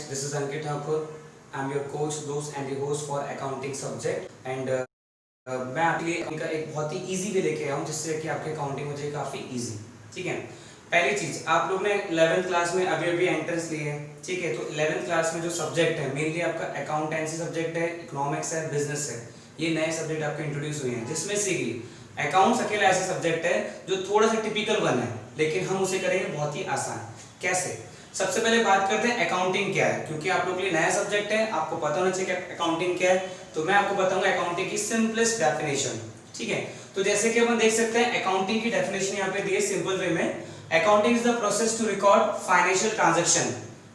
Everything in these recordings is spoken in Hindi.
this is Ankit Thakur. I'm your coach, दोस्त and the host for accounting subject. And मैं आपके लिए इनका एक बहुत ही easy वे लेके आया हूँ जिससे कि आपके accounting हो जाए काफ़ी easy. ठीक है. पहली चीज़, आप लोग ने 11th क्लास में अभी एंट्रेंस लिए है, ठीक है. तो 11th क्लास में जो सब्जेक्ट है मेनली आपका अकाउंटेंसी सब्जेक्ट है, इकोनॉमिक्स है, बिजनेस है. ये नए सब्जेक्ट आपके इंट्रोड्यूस हुए हैं जिसमें से कि अकाउंट्स अकेला ऐसा सब्जेक्ट है जो थोड़ा सा टिपिकल वन है, लेकिन हम उसे करेंगे बहुत ही आसान. कैसे? सबसे पहले बात करते हैं अकाउंटिंग क्या है, क्योंकि आप लोग के लिए नया सब्जेक्ट है, आपको पता होना चाहिए कि अकाउंटिंग क्या है. तो मैं आपको बताऊंगा अकाउंटिंग की सिंपलेस्ट डेफिनेशन. ठीक है. तो जैसे कि अपन देख सकते हैं अकाउंटिंग की डेफिनेशन यहाँ पे दी है सिंपल वे में. Accounting is the process to record financial transaction.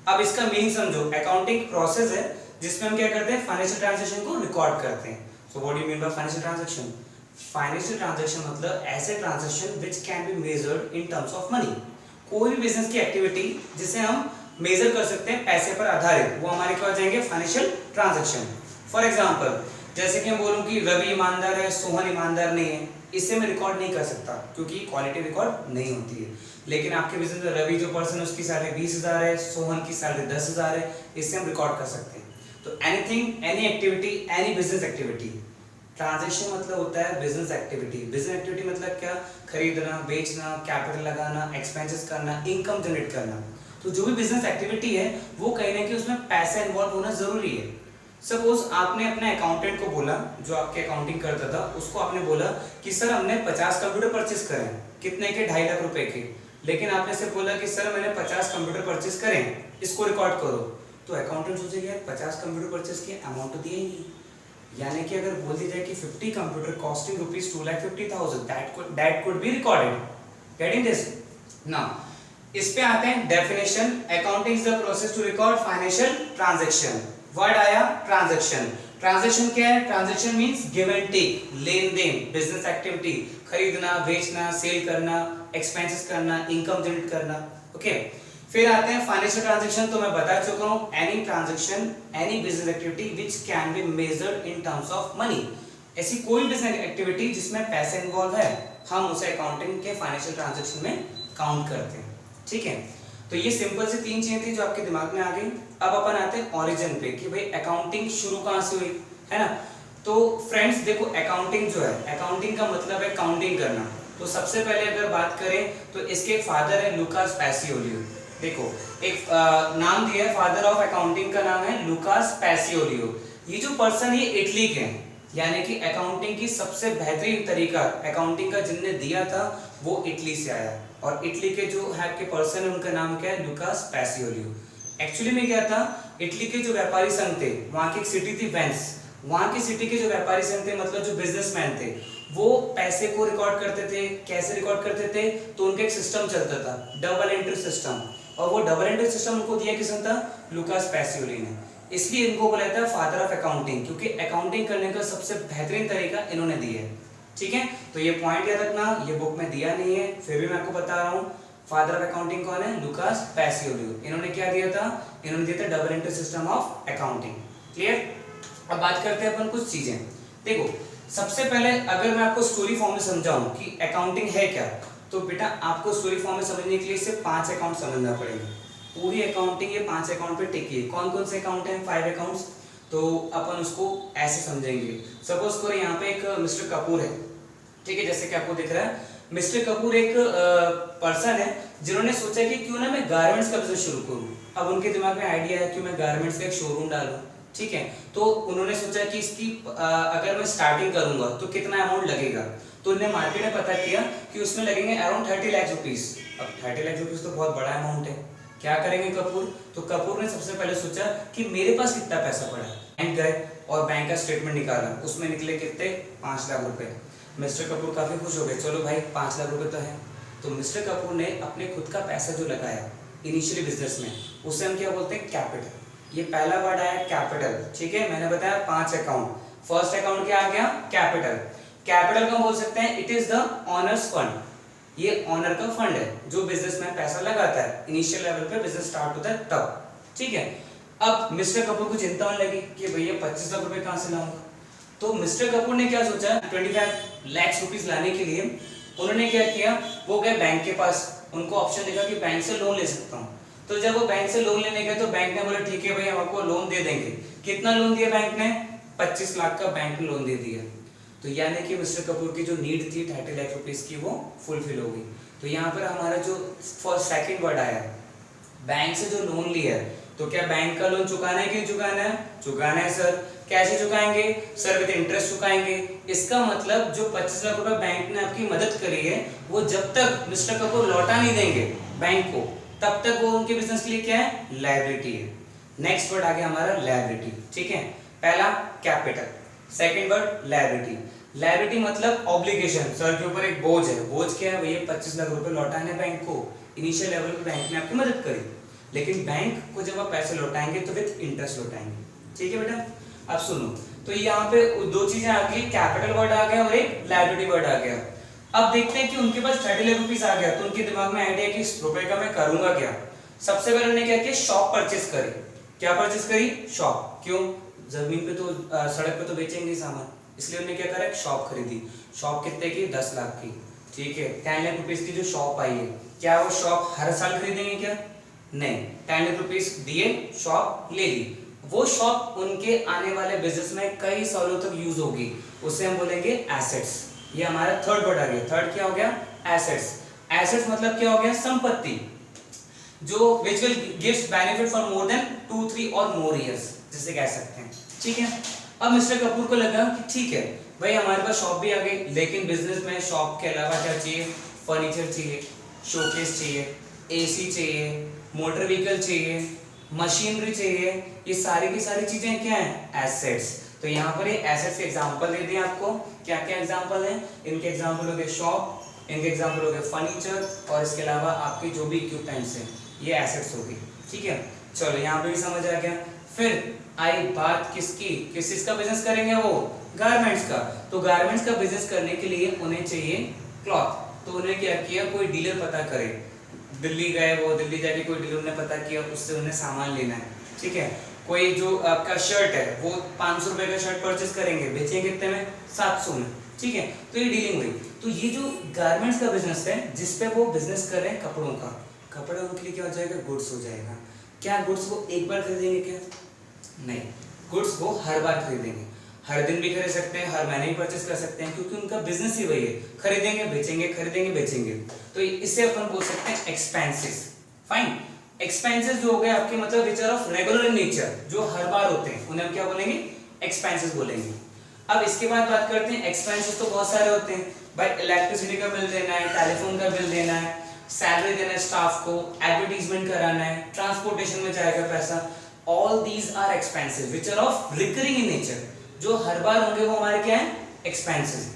अब इसका मीनिंग समझो. अकाउंटिंग प्रोसेस है जिसमें हम क्या करते हैं, फाइनेंशियल ट्रांजैक्शन को रिकॉर्ड करते हैं. So what do you mean by financial transaction? Financial transaction मतलब ऐसे transaction which can be measured in terms of money. कोई भी बिजनेस की एक्टिविटी जिसे हम मेजर कर सकते हैं पैसे पर आधारित, वो हमारे क्या हो जाएंगे, फाइनेंशियल ट्रांजैक्शन. फॉर एग्जांपल, जैसे कि हम बोलूं कि रवि ईमानदार है, सोहन ईमानदार नहीं है, इससे मैं रिकॉर्ड नहीं कर सकता क्योंकि क्वालिटी रिकॉर्ड नहीं होती है. लेकिन आपके बिजनेस में रवि जो पर्सन है उसकी सैलरी 20,000 है, सोहन की सैलरी 10,000 है, इससे हम रिकॉर्ड कर सकते हैं. तो anything, any activity, any business activity. Transaction मतलब होता है बिजनेस एक्टिविटी. बिजनेस एक्टिविटी मतलब क्या? खरीदना, बेचना, कैपिटल लगाना, एक्सपेंसेस करना, इनकम जनरेट करना. तो जो भी बिजनेस एक्टिविटी है वो कहीं ना कहीं उसमें पैसा इन्वॉल्व होना जरूरी है. सपोज आपने अपने अकाउंटेंट को बोला, जो आपके अकाउंटिंग करता था, उसको आपने बोला कि सर हमने 50 कंप्यूटर परचेस करें. कितने के? 2.5 लाख रुपए के. लेकिन आपने से बोला कि सर मैंने 50 कंप्यूटर परचेस करें, इसको रिकॉर्ड करो. तो अकाउंटेंट सोचेगा यार 50 कंप्यूटर परचेस किए, अमाउंट तो दिया ही नहीं. यानी कि अगर बोल दी जाए कि 50 computer costing rupees 2,50,000, that could be recorded. Getting this? Now इस पे आते हैं definition. Accounting is the process to record financial transaction. Word आया ट्रांजैक्शन. ट्रांजैक्शन क्या है? Transaction means give and take, लेन देन, बिजनेस एक्टिविटी, खरीदना, बेचना, सेल करना, एक्सपेंसेस करना, इनकम जनरेट करना. ओके. फिर आते हैं फाइनेंशियल ट्रांजैक्शन. तो मैं बता चुका हूं, any transaction, any business activity which can be measured in terms of money. ऐसी कोई बिजनेस एक्टिविटी जिसमें पैसे इन्वॉल्व है, हम उसे अकाउंटिंग के फाइनेंशियल ट्रांजैक्शन में काउंट करते हैं. ठीक है. तो ये सिंपल से 3 चीजें थी जो आपके दिमाग में आ गई. अब अपन आते हैं ओरिजिन पे कि भाई अकाउंटिंग शुरू कहां से हुई, है ना. तो फ्रेंड्स देखो, अकाउंटिंग जो है, अकाउंटिंग का मतलब है काउंटिंग करना. तो सबसे पहले अगर बात करें तो इसके फादर है लुकास पैसिओलियो. देखो एक नाम दिया है फादर ऑफ अकाउंटिंग, का नाम है लुकास पैसिओलियो. ये जो पर्सन ये इटली के हैं, यानी कि अकाउंटिंग की सबसे बेहतरीन तरीका अकाउंटिंग का जिनने दिया था वो इटली से आया. और इटली के जो है के पर्सन है उनका नाम क्या है, लुकास पैसिओलियो. एक्चुअली में क्या था, इटली के जो व्यापारी संघ थे, वहां की एक सिटी थी वेंस. वहां की सिटी के जो व्यापारी संघ थे, मतलब जो बिजनेसमैन थे, वो पैसे को रिकॉर्ड करते थे. कैसे रिकॉर्ड करते थे? तो उनका एक सिस्टम चलता था, डबल एंट्री सिस्टम. और वो डबल एंट्री सिस्टम उनको दिया किसने था? लुकास पैसिओली ने. इसलिए इनको बोला जाता है फादर ऑफ अकाउंटिंग, क्योंकि अकाउंटिंग करने का सबसे बेहतरीन तरीका इन्होंने दिया है. ठीक है. तो ये पॉइंट याद रखना, ये बुक में दिया नहीं है, फिर भी मैं आपको बता रहा हूँ. फादर ऑफ अकाउंटिंग कौन है? लुकास पैसिओलियो. इन्होंने क्या दिया था? इन्होंने दिया था double entry system of accounting. Clear? अब बात करते हैं अपन कुछ चीजें. देखो सबसे पहले अगर मैं आपको स्टोरी फॉर्म में समझाऊं कि अकाउंटिंग है क्या, तो बेटा आपको स्टोरी फॉर्म में समझने के लिए सिर्फ 5 अकाउंट समझना पड़ेगा. पूरी अकाउंटिंग ये 5 अकाउंट पे टिकी है. कौन कौन से अकाउंट हैं? 5 अकाउंट्स. तो अपन उसको ऐसे समझेंगे. सपोज करो यहाँ पे एक मिस्टर कपूर है. ठीक है. जैसे कि आपको दिख रहा है, मिस्टर कपूर एक पर्सन है जिन्होंने सोचा कि क्यों ना मैं गारमेंट्स का बिजनेस शुरू करूं. अब उनके दिमाग में आइडिया है कि मैं गारमेंट्स का एक शोरूम डालूं. ठीक है. तो उन्होंने सोचा कि इसकी अगर मैं स्टार्टिंग करूंगा तो कितना अमाउंट लगेगा. तो उन्होंने मार्केट में पता किया कि उसमें लगेंगे अराउंड 30 लाख रुपीस. अब 30 लाख रुपीस तो बहुत बड़ा अमाउंट है. क्या करेंगे कपूर? तो कपूर ने सबसे पहले सोचा कि मेरे पास कितना पैसा पड़ा है. बैंक गए और बैंक का स्टेटमेंट निकाला. उसमें निकले कितने? 5 लाख रुपए. मिस्टर कपूर काफी खुश हो गए. चलो भाई 5 लाख रुपए तो है. तो मिस्टर कपूर ने अपने खुद का पैसा जो लगाया इनिशियली बिजनेस में, उसे हम क्या बोलते हैं? कैपिटल. ये पहला वर्ड आया कैपिटल. ठीक है. मैंने बताया 5 अकाउंट. फर्स्ट अकाउंट क्या आ गया? कैपिटल. कैपिटल को बोल सकते हैं it is the honours fund. ये ऑनर का फंड है जो बिजनेसमैन पैसा लगाता है. इनिशियल लेवल पे बिजनेस स्टार्ट होता है तब. ठीक है. अब मिस्टर कपूर को चिंता होने लगी कि भैया 25 लाख रुपए कहां से लाऊंगा. तो मिस्टर कपूर ने क्या सोचा, 25 लाख रुपीस लाने के लिए उन्होंने क्या किया, वो गए बैंक के पास. उनको ऑप्शन देखा कि बैंक से लोन ले सकता हूँ. तो जब वो बैंक से लोन लेने गए तो बैंक ने बोला ठीक है भाई हम आपको लोन दे देंगे। कितना लोन दिया बैंक ने? 25 लाख का बैंक ने लोन दे दिया। तो यानी कि मिस्टर कपूर की जो नीड थी 30 लाख रुपीस की वो फुलफिल हो गई। तो यहाँ पर हमारा जो फर्स्ट सेकंड वर्ड आया, बैंक से जो लोन लिया है, तो क्या बैंक का लोन चुकाना है कि नहीं चुकाना है? चुकाना है सर। कैसे चुकाएंगे सर? विद इंटरेस्ट चुकाएंगे। इसका मतलब जो 25 लाख रुपए बैंक ने आपकी मदद करी है वो जब तक मिस्टर कपूर लौटा नहीं देंगे बैंक को, तब तक वो उनके बिजनेस के लिए क्या है? लायबिलिटी है। नेक्स्ट वर्ड आ गया हमारा लायबिलिटी। ठीक है, पहला capital, second word liability. Liability मतलब ऑब्लिगेशन, सर के ऊपर एक बोझ है। बोझ क्या है भैया? 25 लाख रुपए लौटाने बैंक को। इनिशियल लेवल पे बैंक ने आपकी मदद करी, लेकिन बैंक को जब आप पैसे लौटाएंगे तो विद इंटरेस्ट लौटाएंगे। ठीक है बेटा, अब सुनो, तो यहाँ पे दो चीजें आ गई, कैपिटल वर्ड आ गया और एक लायबिलिटी वर्ड आ गया। अब देखते हैं कि उनके पास 30 लाख रुपीस आ गया, तो उनके दिमाग में आइडिया कि इस रुपए का मैं करूंगा क्या। सबसे पहले उन्होंने क्या किया? शॉप परचेस करी। क्या परचेस करी? शॉप। क्यों? जमीन पे तो सड़क पे तो बेचेंगे सामान, इसलिए उन्होंने क्या करा? शॉप खरीदी। शॉप कितने की? 10 लाख की। ठीक है, 10 लाख रुपीस की जो शॉप आई है, क्या वो शॉप हर साल खरीदेंगे क्या? नहीं। 10 लाख रुपीस दिए, शॉप ले ली। वो शॉप उनके आने वाले बिजनेस में कई सालों तक यूज होगी, उसे हम बोलेंगे एसेट्स। ये हमारा थर्ड वर्ड आ गया। थर्ड क्या हो गया? एसेट्स। एसेट्स मतलब क्या हो गया? संपत्ति, जो which will gives benefit for more than 2, 3 और more years, जिसे कह सकते हैं। ठीक है, अब मिस्टर कपूर को लगा कि ठीक है भाई हमारे पास शॉप भी आ गई, लेकिन बिजनेस में शॉप के अलावा क्या चाहिए? फर्नीचर चाहिए, शोकेस चाहिए, एसी चाहिए, मोटर व्हीकल चाहिए, मशीनरी चाहिए। ये सारी की सारी चीजें क्या है? एसेट्स। तो यहाँ पर ये एसेट्स के एग्जांपल दे दिए आपको। क्या क्या एग्जांपल हैं? इनके एग्जांपल हो गए शॉप, इनके एग्जांपल हो गए फर्नीचर, और इसके अलावा आपके जो भी इक्विपमेंट्स हैं ये एसेट्स हो गई। ठीक है, चलो यहाँ पे भी समझ आ गया। फिर आई बात किसकी? किस चीज का बिजनेस करेंगे वो? गारमेंट्स का। तो गारमेंट्स का बिजनेस करने के लिए उन्हें चाहिए क्लॉथ। तो उन्हें क्या किया? कोई डीलर पता करे। दिल्ली गए, वो दिल्ली जाके कोई डीलर ने पता किया, उससे उन्हें सामान लेना है। ठीक है, कोई जो आपका शर्ट है वो 500 रुपए का शर्ट परचेस करेंगे, बेचेंगे कितने में? 700 में। ठीक है, तो ये डीलिंग हुई। तो ये जो गारमेंट्स का बिजनेस है जिसपे वो बिजनेस कर रहे हैं कपड़ों का, कपड़ा उनके लिए क्या हो जाएगा? गुड्स हो जाएगा। क्या गुड्स वो एक बार खरीदेंगे क्या? नहीं, गुड्स वो हर बार खरीदेंगे। हर दिन भी खरीद सकते हैं, हर महीने भी परचेस कर सकते हैं, क्योंकि उनका बिजनेस ही वही है, खरीदेंगे बेचेंगे, खरीदेंगे बेचेंगे। तो इससे अपन बोल सकते हैं एक्सपेंसेस। फाइन, एक्सपेंसेस जो हो गए आपके मतलब which are of regular in nature, जो हर बार होते हैं, उन्हें हम क्या बोलेंगे? एक्सपेंसेस बोलेंगे। अब इसके बाद बात करते हैं, एक्सपेंसेस तो बहुत सारे होते हैं भाई। इलेक्ट्रिसिटी का बिल देना है, टेलीफोन का बिल देना है, सैलरी देना है स्टाफ को, एडवर्टीजमेंट कराना है, ट्रांसपोर्टेशन में जाएगा पैसा। All these are expenses which are of recurring in nature, जो हर बार होंगे वो हमारे क्या है? एक्सपेंसेस।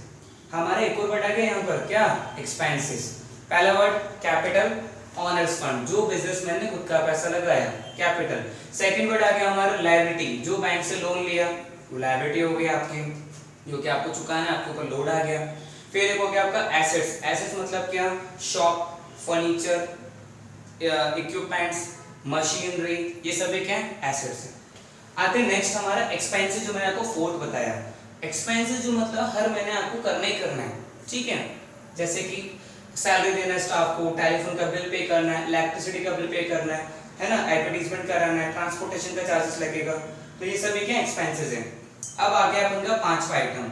हमारे एक और वर्ड आ गया यहाँ पर, क्या? एक्सपेंसेस। पहला वर्ड कैपिटल, ऑनर्स फंड, जो बिजनेसमैन ने खुद का पैसा लगाया, कैपिटल। सेकंड वर्ड आ गया हमारा लायबिलिटी, जो बैंक से लोन लिया, वो लायबिलिटी हो गई आपकी, जो कि आपको चुकाना है, आपके ऊपर लोड आ गया। फिर एक हो गया आपका एसेट्स। एसेट्स मतलब क्या? शॉप, फर्नीचर, इक्विपमेंट्स, मशीनरी, ये सभी क्या है? एसेट्स है। आते नेक्स्ट हमारा एक्सपेंसेस, जो मैंने आपको फोर्थ बताया। एक्सपेंसेस जो मतलब हर महीने आपको करना ही करना है। ठीक है, जैसे कि सैलरी देना है स्टाफ को, टेलीफोन का बिल पे करना है, इलेक्ट्रिसिटी का बिल पे करना है ना, एडवर्टीजमेंट कराना है, ट्रांसपोर्टेशन का चार्जेस लगेगा। तो ये सभी क्या एक्सपेंसेस हैं। अब आ गया अपन का पांचवा आइटम।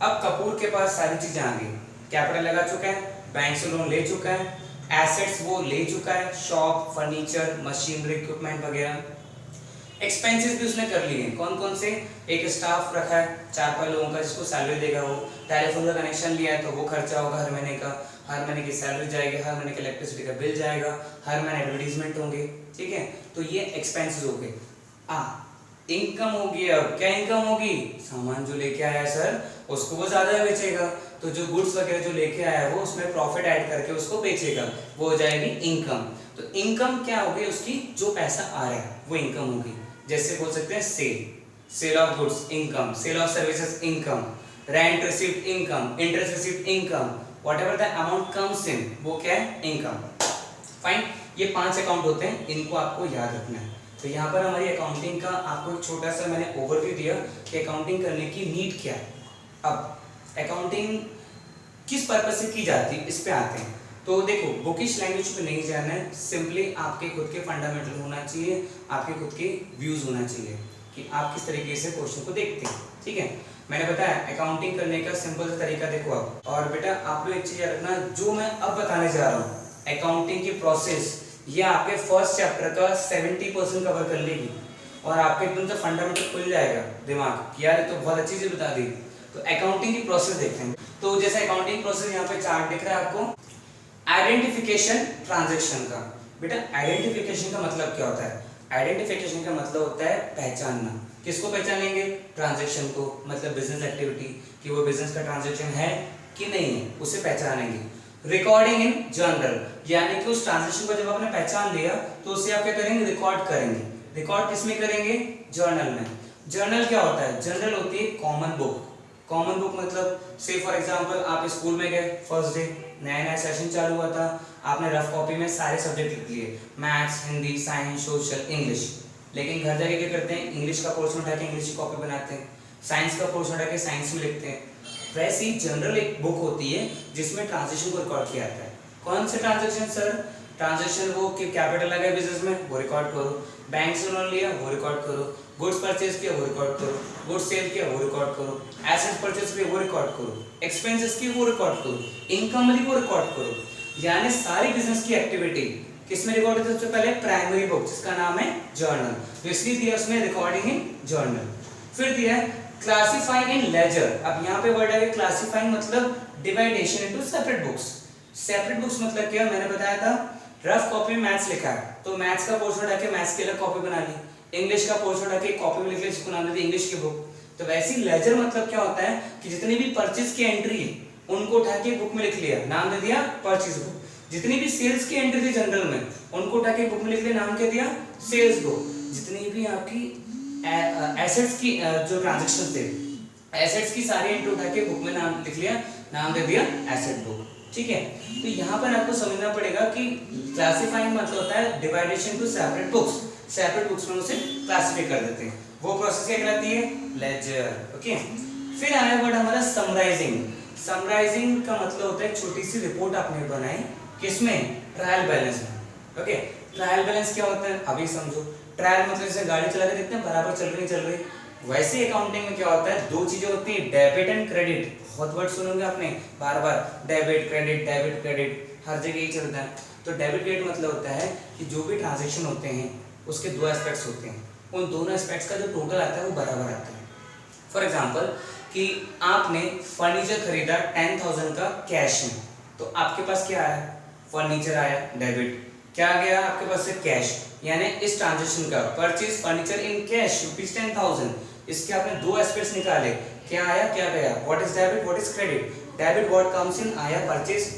अब कपूर के पास सारी चीजें आ गई, कैपिटल लगा चुका है, बैंक से लोन ले चुका है, एसेट्स वो ले चुका है, शॉप, फर्नीचर, मशीनरी, इक्विपमेंट वगैरह। एक्सपेंसेस भी उसने कर लिए। कौन कौन से? एक स्टाफ रखा है 4-5 लोगों का जिसको सैलरी देगा वो, टेलीफोन का कनेक्शन लिया है तो वो खर्चा होगा हर महीने का, हर महीने की सैलरी जाएगी, हर महीने के इलेक्ट्रिसिटी का बिल जाएगा, हर महीने एडवर्टीजमेंट होंगे। ठीक है, तो ये एक्सपेंसेस हो गए। इनकम होगी। अब क्या इनकम होगी? सामान जो लेके आया सर उसको वो ज्यादा बेचेगा, तो जो गुड्स वगैरह जो लेके आया वो उसमें प्रॉफिट ऐड करके उसको बेचेगा, वो हो जाएगी इनकम। तो इनकम क्या होगी उसकी? जो पैसा आ रहा है वो इनकम होगी। जैसे बोल सकते हैं sale of goods income, sale of services income, rent received income, interest received income, whatever the amount comes in, वो क्या है? इनकम। फाइन, ये 5 अकाउंट होते हैं, इनको आपको याद रखना है। तो यहाँ पर हमारी अकाउंटिंग का आपको एक छोटा सा मैंने ओवरव्यू दिया कि अकाउंटिंग करने की नीड क्या है। अब अकाउंटिंग किस पर्पस से की जाती है, इस पे आते हैं। तो देखो बुकिश लैंग्वेज पे नहीं जाना है, सिंपली आपके खुद के फंडामेंटल होना चाहिए, आपके खुद के व्यूज होना चाहिए कि आप किस तरीके से क्वेश्चन को देखते हैं। ठीक है, मैंने बताया अकाउंटिंग करने का सिंपल सा तरीका देखो आप। और बेटा आप लोग एक चीज याद रखना, जो मैं अब बताने जा रहा हूँ अकाउंटिंग की प्रोसेस, ये आपके फर्स्ट चैप्टर का 70% कवर कर लेगी और आपके एकदम से फंडामेंटल खुल जाएगा दिमाग कि यार ये तो बहुत अच्छी चीज बता दी। तो अकाउंटिंग की प्रोसेस देखते हैं। तो जैसे अकाउंटिंग प्रोसेस यहाँ पे चार्ट दिख रहा है आपको, आइडेंटिफिकेशन ट्रांजैक्शन का। बेटा आइडेंटिफिकेशन का मतलब क्या होता है? आइडेंटिफिकेशन का मतलब होता है पहचानना। किसको पहचानेंगे? ट्रांजैक्शन को, मतलब बिजनेस एक्टिविटी कि वो बिजनेस का ट्रांजैक्शन है कि नहीं है, उसे पहचानेंगे। रिकॉर्डिंग इन जर्नल, यानी कि उस ट्रांजैक्शन को जब आपने पहचान लिया तो उसे आप क्या करेंगे? रिकॉर्ड करेंगे। रिकॉर्ड किसमें करेंगे? जर्नल में। जर्नल क्या होता है? जर्नल होती है कॉमन बुक। कॉमन बुक मतलब से फॉर एग्जांपल आप स्कूल में गए, फर्स्ट डे नया नया सेशन चालू हुआ था, आपने रफ कॉपी में सारे सब्जेक्ट लिख लिए, maths, Hindi, science, social, English. लेकिन घर जाके क्या करते हैं? इंग्लिश का पोर्शन उठा के इंग्लिश की कॉपी बनाते हैं, साइंस का पोर्शन उठा के साइंस में लिखते हैं। वैसे ही जनरल एक बुक होती है जिसमें ट्रांजेक्शन को रिकॉर्ड किया जाता है। कौन से ट्रांजेक्शन सर? ट्रांजेक्शन वो कि कैपिटल लगा है बिजनेस में, वो रिकॉर्ड करो, बैंक से लोन लिया वो रिकॉर्ड करो, गुड्स परचेज किया वो रिकॉर्ड करो, गुड्स सेल किया वो रिकॉर्ड करो, एसेट्स परचेज किया वो रिकॉर्ड करो, एक्सपेंसेस की वो रिकॉर्ड करो, इनकम मिली वो रिकॉर्ड करो। यानी सारी बिजनेस की एक्टिविटी किसमें रिकॉर्ड होती है? सबसे पहले प्राइमरी बुक जिसका नाम है जर्नल, तो इसलिए दिया उसमें रिकॉर्डिंग इन जर्नल। फिर दिया क्लासिफाइंग इन लेजर। अब यहाँ पे वर्ड है क्लासिफाइंग मतलब divideation into separate books. Separate books मतलब क्या? मैंने बताया था रफ कॉपी में मैथ्स लिखा है तो मैथ्स का पोर्शन उठा के मैथ्स की अलग कॉपी बना ली, इंग्लिश का पोर्शन उठा के कॉपी में लिख लिया जिसको नाम दे दिया इंग्लिश की बुक। तो वैसे ही लेजर मतलब क्या होता है कि जितनी भी परचेज की एंट्री है उनको उठा के बुक में लिख लिया, नाम दे दिया परचेज बुक। जितनी भी सेल्स की एंट्री थी जनरल में उनको उठा के बुक में लिख लिया, नाम क्या दिया? Sales book. जितनी भी आपकी एसेट्स की जो ट्रांजैक्शन थे, एसेट्स की सारी एंट्री उठा के बुक में नाम लिख लिया, नाम दे दिया एसेट बुक। ठीक है, तो यहाँ पर आपको समझना पड़ेगा कि क्लासिफाइंग मतलब होता है divideation to separate books. Separate books में उसे क्लासिफाई कर देते हैं, वो प्रोसेस क्या कहलाती है? लेजर। ओके, फिर आया वर्ड हमारा समराइजिंग। समराइजिंग का मतलब होता है छोटी सी रिपोर्ट आपने बनाई, किसमें? ट्रायल बैलेंस में। ओके, ट्रायल बैलेंस क्या होता है अभी समझो। ट्रायल मतलब जैसे गाड़ी चला के देखते हैं बराबर चल रही चल रही, वैसे अकाउंटिंग में क्या होता है? दो चीजें होती है, डेबिट एंड क्रेडिट। बहुत वर्ड सुनोगे आपने बार बार, डेबिट क्रेडिट, हर जगह ही चलता है। तो डेबिट क्रेडिट मतलब होता है कि जो भी ट्रांजैक्शन होते हैं उसके दो एस्पेक्ट्स होते हैं, उन दोनों एस्पेक्ट्स का जो टोटल आता है वो बराबर आता है। फॉर एग्जांपल कि आपने फर्नीचर खरीदा 10,000 का कैश में, तो आपके पास क्या आया? फर्नीचर आया, डेबिट। क्या गया आपके पास से? कैश। यानी इस ट्रांजैक्शन का परचेज फर्नीचर इन कैश ₹10,000, इसके आपने दो एस्पेक्ट्स निकाले, क्या आया क्या गया? What is debit, what is credit? Debit what comes in, आया परचेज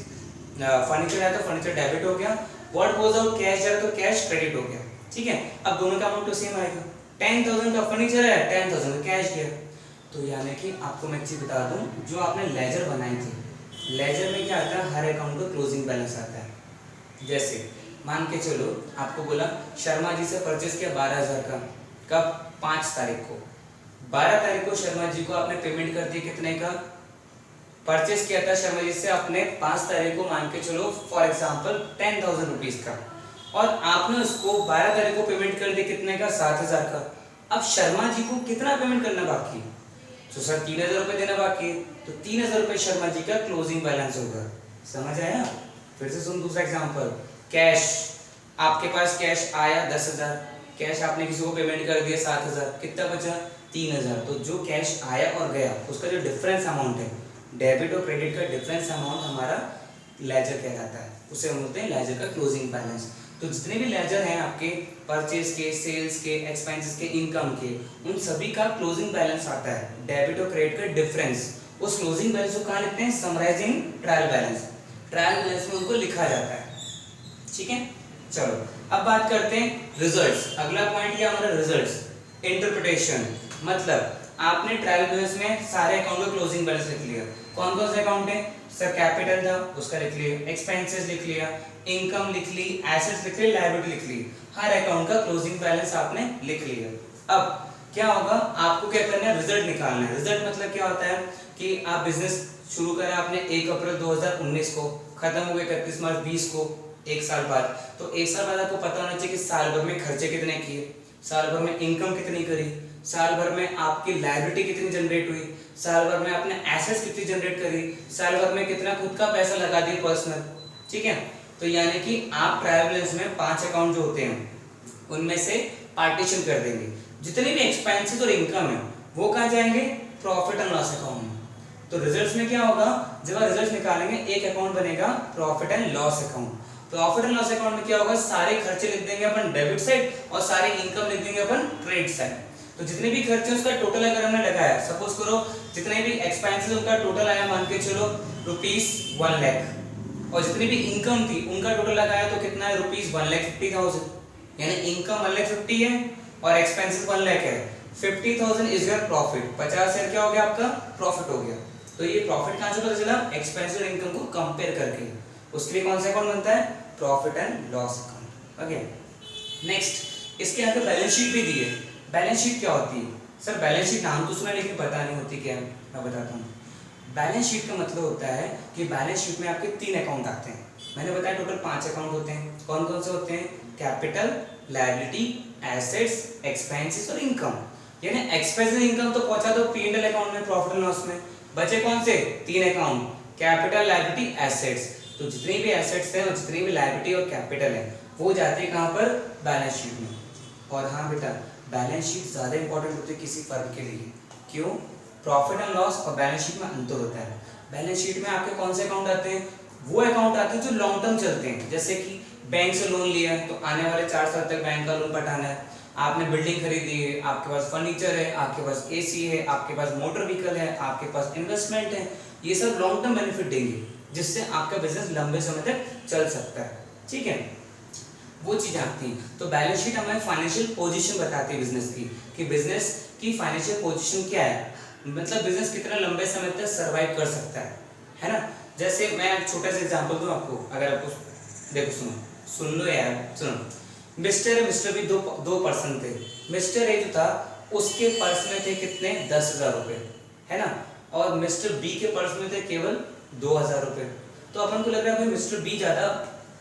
फर्नीचर आया तो फर्नीचर डेबिट हो गया, व्हाट गोज आउट कैश जाए तो कैश क्रेडिट हो गया। ठीक है, अब दोनों का अमाउंट तो सेम आएगा, 10,000 का फर्नीचर है, 10,000 का कैश गया। तो यानी कि आपको मैं एक चीज बता दूं, जो आपने लेजर बनाई थी, लेजर में क्या आता है? हर अकाउंट का क्लोजिंग बैलेंस आता है। जैसे मान के चलो आपको बोला शर्मा जी से परचेज किया 12,000 का, कब? 5 तारीख को। 12 तारीख को शर्मा जी को आपने पेमेंट कर दी, कितने का? परचेज किया था शर्मा जी से आपने 5 तारीख को, मान के चलो फॉर एग्जांपल 10,000 रुपीज का, और आपने उसको 12 तारीख को पेमेंट कर दिया, कितने का? 7,000 का। अब शर्मा जी को कितना पेमेंट करना बाकी है? तो सर 3,000 रुपए देना बाकी है, तो 3,000 रुपए शर्मा जी का क्लोजिंग बैलेंस होगा। समझ आया? फिर से सुन दूसरा एग्जांपल, कैश, आपके पास कैश आया 10,000, कैश आपने किसी को पेमेंट कर दिया 7,000, कितना बचा? 3,000। तो जो कैश आया और गया उसका जो डिफरेंस अमाउंट है, डेबिट और क्रेडिट का डिफरेंस अमाउंट हमारा लेजर कहलाता है, उसे हम बोलते हैं लेजर का क्लोजिंग बैलेंस। तो जितने भी लेजर हैं आपके, परचेज के, सेल्स के, एक्सपेंसेस के, इनकम के, उन सभी का क्लोजिंग बैलेंस आता है, डेबिट और क्रेडिट का डिफरेंस। उस क्लोजिंग बैलेंस को कहाँ लिखते हैं? Summarising trial balance. Trial balance में उनको लिखा जाता है। ठीक है, चलो अब बात करते हैं रिजल्ट्स। अगला पॉइंट क्या हमारा? रिजल्ट्स। इंटरप्रिटेशन मतलब आपने ट्रायल बैलेंस में सारे अकाउंट का क्लोजिंग बैलेंस लिख लिया। कौन कौन से अकाउंट है? सर कैपिटल था उसका लिख लिया, एक्सपेंसेस लिख लिया, इनकम लिख ली, एसेट्स लिख ली, लायबिलिटी लिख ली, हर अकाउंट का क्लोजिंग बैलेंस आपने लिख लिया। अब क्या होगा? आपको क्या करना है? रिजल्ट निकालना है। रिजल्ट मतलब क्या होता है कि आप बिजनेस शुरू करा आपने 1 अप्रैल 2019 को, खत्म हो गए 31 मार्च 20 को, एक साल बाद। तो एक साल बाद आपको पता होना चाहिए कि साल भर में खर्चे कितने किए, साल भर में इनकम कितनी करी, साल भर में आपकी लायबिलिटी कितनी जनरेट हुई, साल भर में आपने एसेट्स कितनी जनरेट करी, साल भर में कितना खुद का पैसा लगा दिया पर्सनल। ठीक है, तो यानी कि आप ट्रायल बैलेंस में 5 अकाउंट जो होते हैं उनमें से पार्टीशन कर देंगे। जितने भी एक्सपेंसेस और इनकम है वो कहाँ जाएंगे, प्रॉफिट एंड लॉस अकाउंट में। तो रिजल्ट्स में क्या होगा, जब आप रिजल्ट्स निकालेंगे एक अकाउंट बनेगा profit and loss account. Profit and loss account में क्या होगा, सारे खर्चे लिख देंगे अपन डेबिट साइड और सारे इनकम लिख देंगे अपन क्रेडिट साइड। तो जितने भी खर्चे उसका टोटल अगर हमने लगाया, सपोज करो जितने भी एक्सपेंसेस उनका टोटल आया मान के चलो ₹1 लाख, और जितनी भी इनकम थी उनका टोटल लगाया तो कितना है, ₹1,50,000। यानी इनकम 1,50,000 है और एक्सपेंसेस 1 लाख है। 50,000 इज योर प्रॉफिट, 50,000 क्या हो गया आपका प्रॉफिट हो गया। तो ये प्रॉफिट कहां से पता चला, एक्सपेंस और इनकम को कंपेयर करके। उसके लिए कौन सा अकाउंट बनता है, profit and loss account. Okay, next इसके अंदर बैलेंस शीट भी दी है। बैलेंस शीट क्या होती है, सर बैलेंस शीट नाम तो सुना लेकिन पता नहीं होती क्या है, मैं बताता हूँ। बैलेंस शीट का मतलब होता है कि बैलेंस शीट में आपके 3 अकाउंट आते हैं। मैंने बताया टोटल 5 अकाउंट होते हैं। कौन कौन से होते हैं, कैपिटल, लायबिलिटी, एसेट्स, एक्सपेंसेस और इनकम। यानी एक्सपेंसेस इनकम तो पहुंचा दो P&L अकाउंट में, प्रॉफिट एंड लॉस में। बचे कौन से 3 अकाउंट, कैपिटल, लायबिलिटी, एसेट्स। तो जितनी भी एसेट्स हैं और जितनी भी लायबिलिटी और कैपिटल है वो जाते हैं कहाँ पर, बैलेंस शीट में। और हाँ बेटा, बैलेंस शीट ज्यादा इंपॉर्टेंट होती है किसी फर्म के लिए। क्यों, प्रॉफिट एंड लॉस और बैलेंस शीट में अंतर होता है। बैलेंस शीट में आपके कौन से अकाउंट आते हैं, वो अकाउंट आते हैं जो लॉन्ग टर्म चलते हैं। जैसे कि बैंक से लोन लिया है तो आने वाले 4 साल तक बैंक का लोन पटाना है। आपने बिल्डिंग खरीदी है, आपके पास फर्नीचर है, आपके पास एसी है, आपके पास मोटर व्हीकल है, आपके पास इन्वेस्टमेंट है। ये सब लॉन्ग टर्म बेनिफिट देंगे जिससे आपका बिजनेस लंबे समय तक चल सकता है। ठीक है, वो चीज आती है। तो बैलेंस शीट हमें फाइनेंशियल पोजीशन बताती है बिजनेस की, कि बिजनेस की फाइनेंशियल पोजीशन क्या है, मतलब बिजनेस कितना लंबे समय तक सरवाइव कर सकता है ना। जैसे मैं छोटा सा एग्जांपल दूं आपको, अगर आपको देखो सुन लो यार, सुनो। मिस्टर भी दो पर्सन थे। मिस्टर ए जो था उसके पर्स में थे कितने, 10,000 रुपए, है ना। और मिस्टर बी के पर्स में थे केवल 2,000 रुपए। तो अपन को लग रहा है भाई मिस्टर बी ज्यादा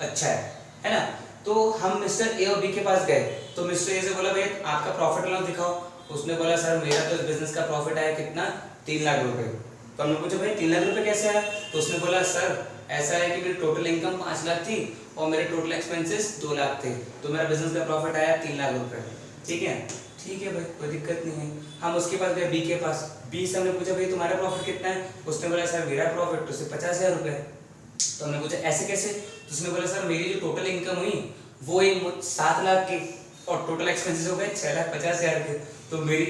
अच्छा है ना। तो हम मिस्टर ए और बी के पास गए तो मिस्टर ए से बोला भाई आपका प्रॉफिट लॉस दिखाओ। उसने बोला सर मेरा तो इस बिजनेस का प्रॉफिट आया कितना, 3 लाख रुपए। तो हमने पूछा भाई 3 लाख रुपए कैसे आया, तो उसने बोला सर ऐसा है कि मेरी टोटल इनकम 5 लाख थी और मेरे टोटल एक्सपेंसेस 2 लाख थे, तो मेरा बिजनेस का प्रॉफिट आया 3 लाख रुपए। ठीक है भाई, कोई दिक्कत नहीं है। हम उसके पास गए बी के पास, बी से हमने पूछा भाई तुम्हारा प्रॉफिट कितना है, उसने बोला सर मेरा प्रॉफिट तो सिर्फ 50,000 रुपए। तो हमने पूछा ऐसे कैसे, तो उसने बोला सर मेरी जो टोटल इनकम हुई वो 7 लाख की और टोटल एक्सपेंसेस हो गए 6,50,000 के, तो मेरी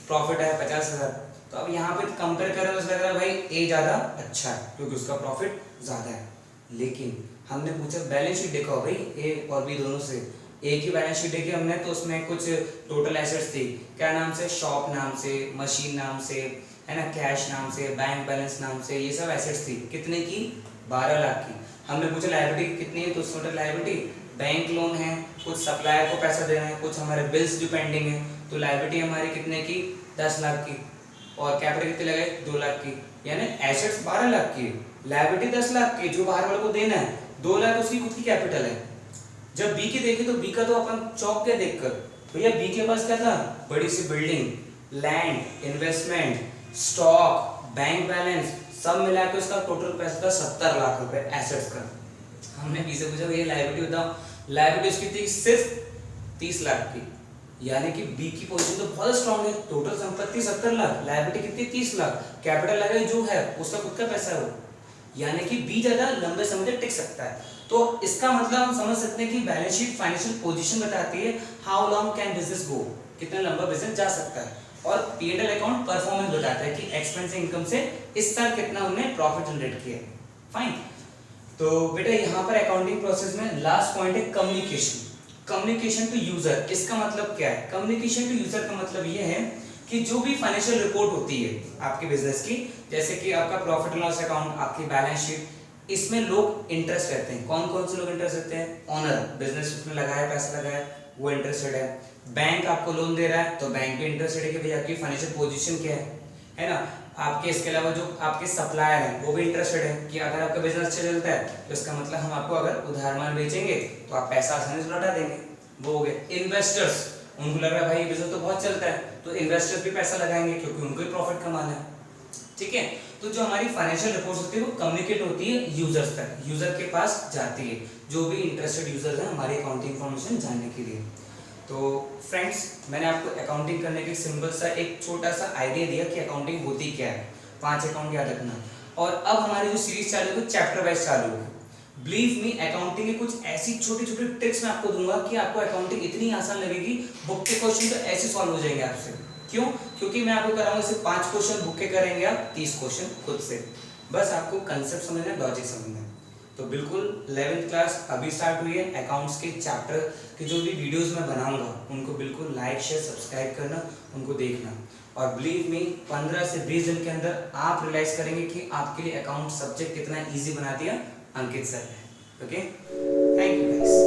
प्रॉफिट आया 50,000। तो अब यहाँ पे कंपेयर कर रहे हैं तो लग रहा है भाई ए ज्यादा अच्छा है क्योंकि उसका प्रॉफिट ज्यादा है। लेकिन हमने पूछा बैलेंस शीट देखो भाई ए और बी दोनों से, ए की बैलेंस शीट देखी हमने तो उसमें कुछ टोटल एसेट्स थी, क्या नाम से, शॉप नाम से, मशीन नाम से, है ना, कैश नाम से, बैंक बैलेंस नाम से, ये सब एसेट्स थी। कितने की, 12 लाख की। हमने पूछा लायबिलिटी कितनी है, तो उसमें लायबिलिटी बैंक लोन है, कुछ सप्लायर को पैसा देना है, कुछ हमारे बिल्स जो पेंडिंग है, तो लायबिलिटी हमारी कितने की, 10 लाख की। और कैपिटल कितने लगे, 2 लाख की। यानी एसेट्स 12 लाख की, लायबिलिटी 10 लाख की, जो बाहर वाले को देना है 2 लाख उसकी खुद की कैपिटल है। जब बी की देखे तो बी का तो अपन चौंक के देखकर, भैया बी के पास क्या था, बड़ी सी building, land, investment, stock, bank balance सब मिला के उसका टोटल पैसा था 70 लाख रुपए एसेट्स का। हमने बी से पूछा भैया लायबिलिटी बताओ, लायबिलिटी उसकी थी सिर्फ 30 लाख की। यानी कि बी की पोजीशन तो बहुत स्ट्रांग है, टोटल संपत्ति 70 लाख, लायबिलिटी कितनी 30 लाख, कैपिटल लगा जो है उसका खुद का पैसा है वो। यानी कि बी ज्यादा लंबे समय तक टिक सकता है। तो इसका मतलब हम समझ सकते हैं कि बैलेंस शीट फाइनेंशियल पोजीशन बताती है हाउ लॉन्ग कैन बिजनेस गो, कितना लंबा बिजनेस जा सकता है। और P&L अकाउंट परफॉर्मेंस बताता है कि एक्सपेंस इनकम से इस साल कितना उन्होंने प्रॉफिट जनरेट किया। फाइन। तो बेटा यहाँ पर अकाउंटिंग प्रोसेस में लास्ट पॉइंट है कम्युनिकेशन। कम्युनिकेशन टू यूजर, इसका मतलब क्या है, कम्युनिकेशन टू यूजर का मतलब ये है कि जो भी फाइनेंशियल रिपोर्ट होती है आपके बिजनेस की, जैसे कि आपका प्रॉफिट एंड लॉस अकाउंट, आपकी बैलेंस शीट, इसमें लोग इंटरेस्ट रहते हैं। कौन कौन से लोग इंटरेस्ट रहते हैं, ओनर, बिजनेस उसमें लगाया पैसा लगाया वो इंटरेस्टेड है। बैंक आपको लोन दे रहा है तो बैंक भी इंटरेस्टेड है कि भाई आपकी फाइनेंशियल पोजीशन क्या है ना। आपके इसके अलावा जो आपके सप्लायर हैं वो भी इंटरेस्टेड है कि अगर आपका बिजनेस अच्छा चलता है तो इसका मतलब हम आपको अगर उधार माल बेचेंगे तो आप पैसा आसानी से लौटा देंगे। वो हो गए इन्वेस्टर्स, उनको लग रहा है भाई ये बिजनेस तो बहुत चलता है, तो इन्वेस्टर्स भी पैसा लगाएंगे क्योंकि उनको ही प्रॉफिट कमाना है। ठीक है, तो जो हमारी फाइनेंशियल रिपोर्ट्स होती है वो कम्युनिकेट होती है यूजर्स तक, यूजर के पास जाती है, जो भी इंटरेस्टेड यूजर्स हैं हमारी अकाउंटिंग इन्फॉर्मेशन जानने के लिए। तो फ्रेंड्स, मैंने आपको अकाउंटिंग करने के सिंपल सा एक छोटा सा आइडिया दिया कि अकाउंटिंग होती क्या है, 5 अकाउंट याद रखना। और अब हमारी जो सीरीज चालू है वो चैप्टर वाइज चालू है। बिलीव मी, अकाउंटिंग की कुछ ऐसी छोटी छोटी ट्रिक्स मैं आपको दूंगा कि आपको अकाउंटिंग इतनी आसान लगेगी, बुक के क्वेश्चन तो ऐसे सॉल्व हो जाएंगे आपसे। क्यों? क्योंकि मैं आपको कराऊंगा सिर्फ 5 क्वेश्चन बुक के करेंगे आप, 30 क्वेश्चन खुद से। बस आपको कंसेप्ट समझना है, लॉजिक समझना है। तो बिल्कुल 11th क्लास अभी स्टार्ट हुई है, अकाउंट्स के चैप्टर के जो भी वीडियोस मैं बनाऊंगा उनको बिल्कुल लाइक शेयर सब्सक्राइब करना, उनको देखना। और बिलीव मी, 15 से 20 दिन के अंदर आप रियलाइज करेंगे कि आपके लिए अकाउंट सब्जेक्ट कितना ईजी बना दिया अंकित सर ने। Okay, thank you guys.